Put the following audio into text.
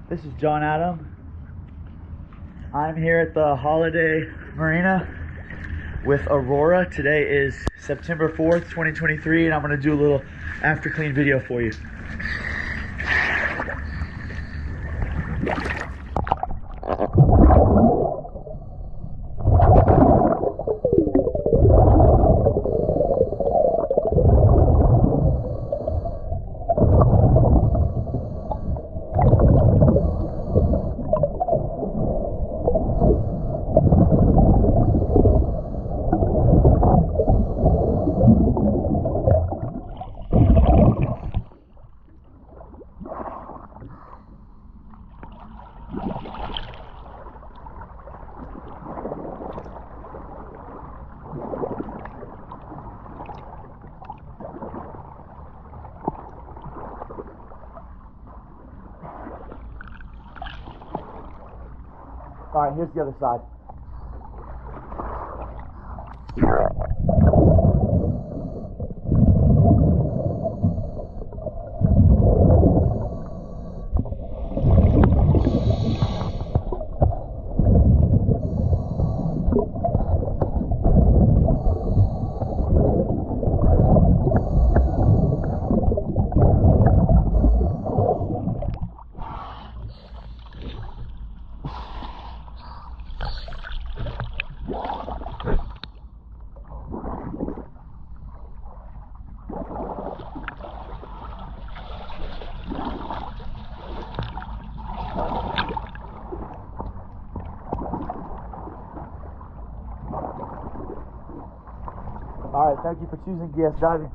This is John Adam. I'm here at the Holiday Marina with Aurora. Today is September 4th, 2023, and I'm going to do a little after clean video for you. All right, here's the other side. All right, thank you for choosing GS Diving.